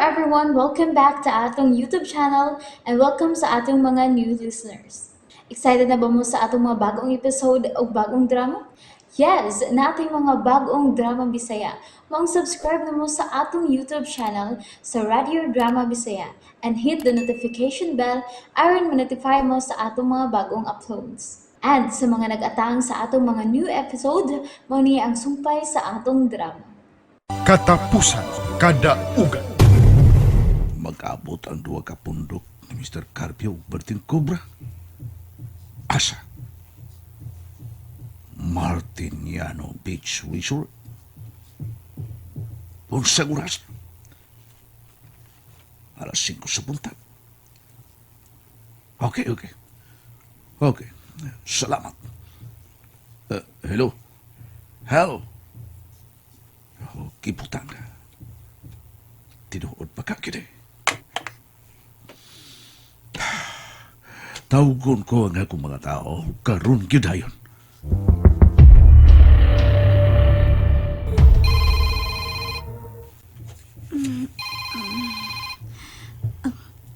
everyone, welcome back to atong YouTube channel and welcome sa atong mga new listeners. Excited na ba mo sa atong mga bagong episode o bagong drama? Yes, na ating mga bagong drama Bisaya. Mag-subscribe na mo sa atong YouTube channel sa Radio Drama Bisaya and hit the notification bell aron ma-notify mo sa atong mga bagong uploads. And sa mga nag-atang sa atong mga new episode, mo niya ang sumpay sa atong drama. Katapusan, Kadaugan. Mag-abot ang duwa ka pundok ni Mr. Carpio Bertin Cobra. Asa? Martiniano Beach Resort. Unsang oras? Alas 5 sa buntag. Okay. Salamat. Hello? Hello? Kiputan ka. Tinuod pa ka kini. Tawgon ko ang akong mga tao, karon gyudayon.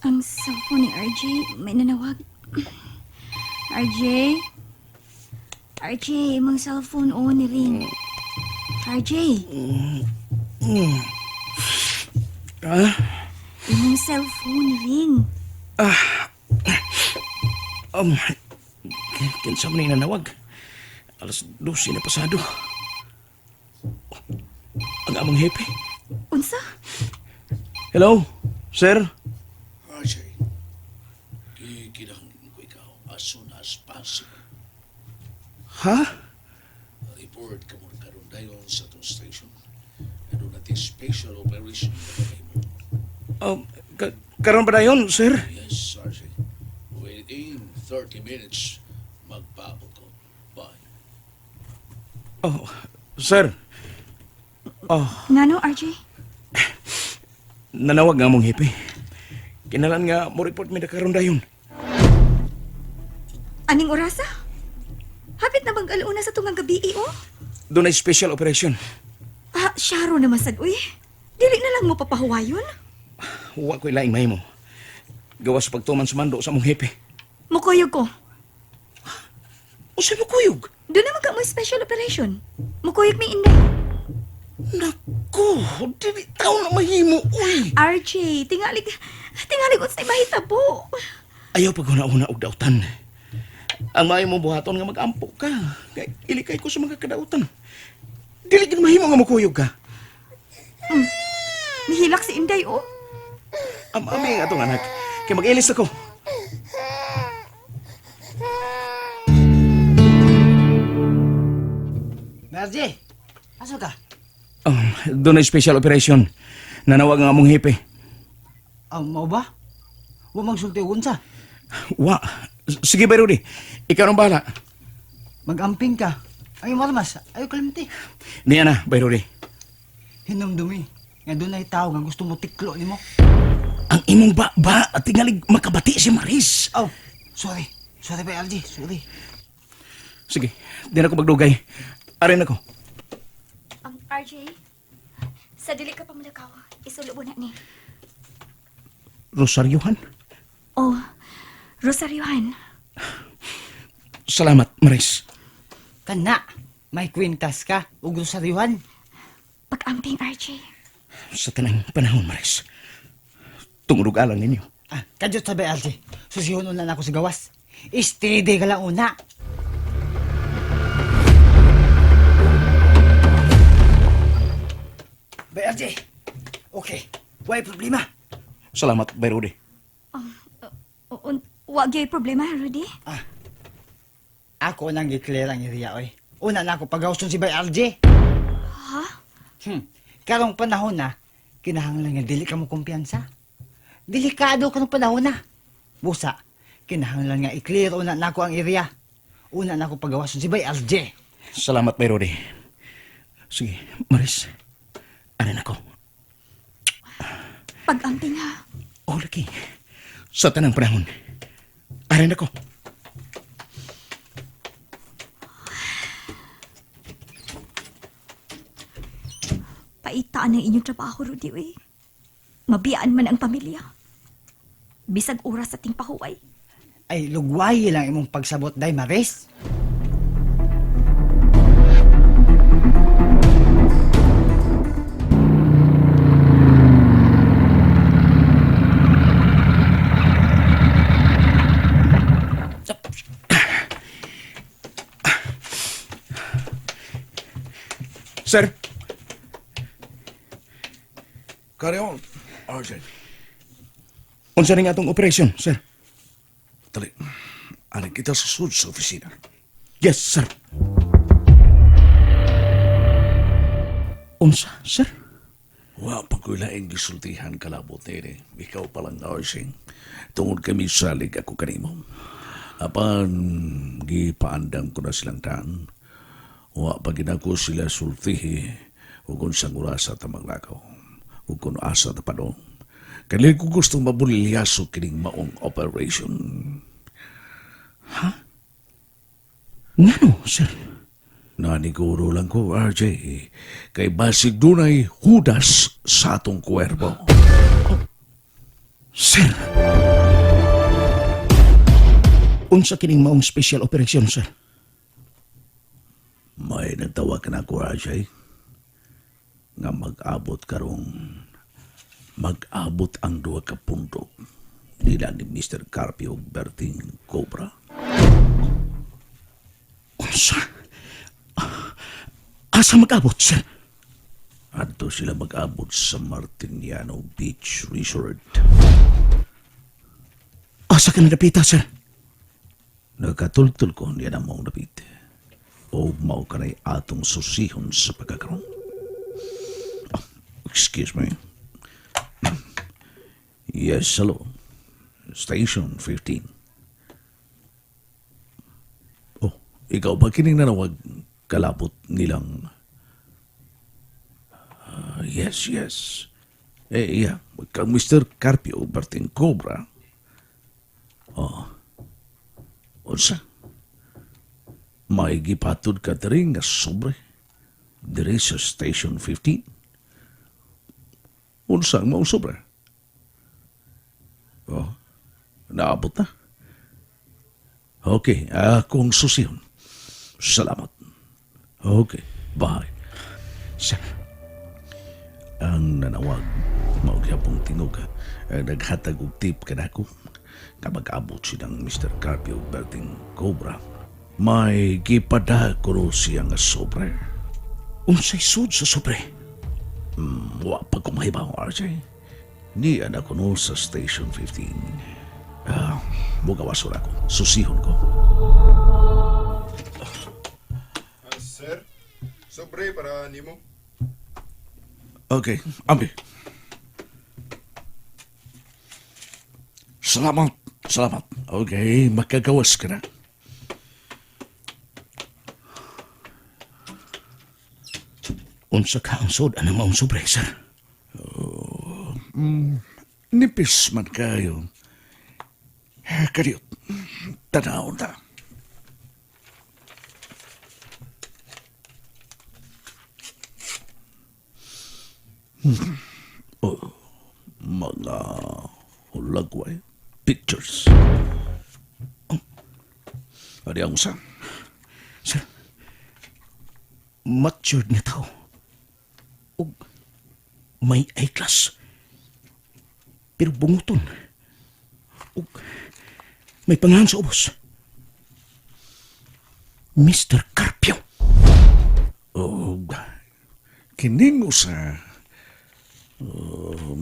Ang cellphone ni RJ, may nanawag. RJ? RJ, imong cellphone ni ring. RJ? Imong cellphone ni ring. Kinsa man yung nanawag? Alas 12 na pasado. Ang among hepe. Unsa? Hello, sir? RJ, kinahanglan ko ikaw as soon as possible. Ha? Report ka mo karon dayon sa itong station. Ano natin special operation na gagawin mo. Karon ba na yun, sir? Yes, RJ. Within 30 minutes, magpaabot ko. Bye. Oh, sir. Ngano, RJ? Nanawag nga mong hepe. Kinalan nga mo report mi na karon dayon. Aning orasa? Hapit na bang alauna sa tungang gabi, oh? Doon ay special operation. Syaro naman sad, uy. Dili na lang mo papahuwayon. Huwag ko'y laing mahimo. Gawas pagtuman sa mando sa mong hepe. Mukuyog ko. O sa'yo mo kuyog? Doon naman ka mo special operation. Mukuyog may inday. Naku, dili tao na mahimo, uy. RJ, tingalig unsay mahitabo. Ayaw pag una-una og dautan. Ang maayo mo buhaton nga mag-ampo ka. Kay ilikay ko sa mga kadautan. Dili gid mahimo nga mukuyog ka. Nihilak si Inday, oh. Ami atong anak. Kay mag-ilis ako. Merje, aso ka? Doon ay special operation. Nanawag ang among hepe. Mau ba? Huwag magsulti o unsa. Wa. Sige ba, Rudy? Ikaw ang bahala. Mag-amping ka. Ay, marmas. Ayaw kalimti. Niya na, bay Rudy. Hinumdumi. Nga doon ay tao nga gusto mo tiklo ni mo. Ang imong ba at tingalig makabati si Maris. Oh, sorry. Sorry ba, LG? Sorry. Sige, di na ako magdugay. Arin ako. Ang RJ, sa dili ka pamalakaw, isulo na ni. Rosariohan? Oh, Rosariohan. Salamat, Maris. Kana, may kwintas ka. Ug saryuhan. Pag-amping, RJ. Sa tanang panahon, Maris. Tungurog alang ninyo. Kadyot sa ba, LG? Susihon na ako sa gawas. Steady ka lang una. Ba, LG? Okay. Why problema? Salamat, bay Rudy. Wag gyud problema, Rudy. Ako nang i-clear ang area, oy. Una na ako pag-hawson si Bay LG. Ha? Karong panahon na, kinahanglan nga dili ka mo kumpiyansa. Delikado karong panahon na. Busa, kinahanglan nga i-clear una na ako ang area. Una na ako pag-hawson si Bay LG. Salamat, bay Rudy. Sige, Maris. Arin ako. Pag-amping, ha? O, laki. Sa tanang panahon. Arin ako. Paitaan ang inyong trabaho, Rudy, eh. Mabiyaan man ang pamilya. Bisag oras sa ting pahuway. Ay, lugway lang imong pagsabot, day, Maris. Sir, Carry on, RJ. unsa ning atong operasyon, sir? Dali. Ari kita sa sud sa opisina. Yes, sir. Unsa, sir? Wa pa ko laing gisultihan kalabot ni ikaw palang RJ. Tungod kami salig ako kanimo. Apan gipaandam ko na silang daan. Wa pa ginako sila sultihi ug kung sang urasa ta maglakaw. Ug kung asa ta padong. Kaya ko gustong mabulilyaso kining maong operation. Ngano, sir? Naniguro lang ko, RJ, kay basig dunay hudas sa atong kuwerbo. Sir. Unsa kining maong special operation, sir? May nagtawag ka na ako, RJ, nga mag-abot ang duwa ka pundok nila ni Mr. Carpio Berting Cobra. Unsa? Asa mag-abot, sir? Adto sila mag-abot sa Martiniano Beach Resort. Asa ka nadapita, sir? Nagkatultul ko niya na mong napit. O mao ka na'y atong susihon sa pagkakaroon. Oh, excuse me. Yes, hello. Station 15. Oh, ikaw ba kining nanawag kalabot nilang... yes, yes. Yeah. Kang Mr. Carpio Berting Cobra. Oh. Unsa? May gipatod ka diri nga sobre diri sa Station 15. Unsa ang mao sobre? Oh, naabot na. Okay, akong susihon. Salamat. Okay, bye. Sir, Ang nanawag, maugyapong tinuga, naghatag og tip kanako nga mag-abot silang Mr. Carpio Berting Cobra. May gipada ko siya nga sobre. unsay sud sa sobre? Wa pa ko mahibaw, RJ. Ni anak ko no sa Station 15. Bugawason ako. Susihon ko. Sir, sobre para nimo. Okay, ambi. Salamat. Salamat. Okay, makagawas ka na. Unsa ka ang sud anang maong sobre, sir? Nipis man kayo. Karyot. Tanaw na. Mga hulagway pictures. Ano ang usa? Sir, matured na tao. Ug may eyeglass. Pero bunguton. Ug may pangalan sa ubos. Mr. Carpio. O kining usa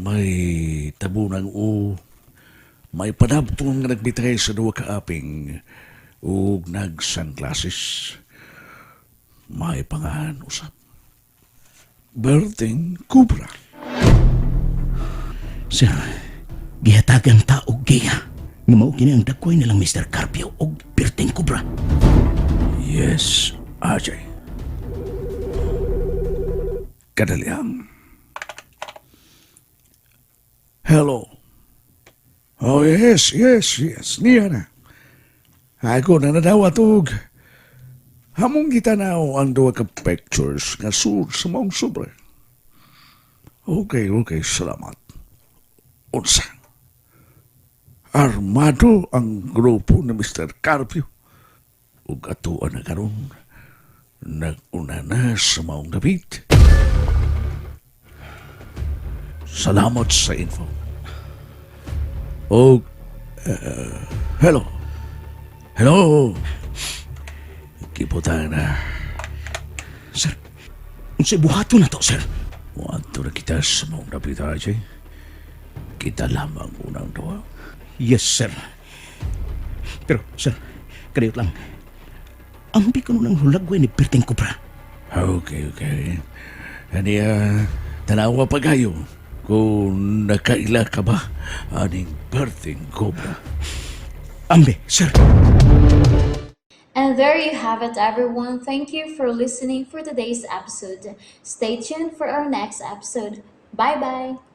may tabunang o may panabtong nga nagbitay sa duwa ka aping ug nag-sunglasses. May pangalan usap. Berting Cobra. Sir, gihatagan ta og giya. Nga mao kini ang dakway nilang Mr. Carpio og Berting Cobra. Yes, Ajay. Kadaliang. Hello. Oh, yes. Niya na. Ako na nadawat og hamong gitanaw ang duwa ka pictures nga sud sa maong sobre. Okay, salamat. Unsa? Armado ang grupo ni Mr. Carpio. Ug atuan na karon, nag-una na sa maong gabit. Salamat sa info. O, hello. Hello. Kiputan na. Sir, unsay buhaton na to, sir? Wanto na kita sa maong gabit, RJ. Kita lamang unang dawa. Yes, sir. Pero, sir, kadayot lang. Ambi ko nung hulagway ni Perting Cobra. Okay. Ani, tanawa pa kayo kung nakaila ka ba aning birthing cobra. Ambi, sir. And there you have it, everyone. Thank you for listening for today's episode. Stay tuned for our next episode. Bye bye.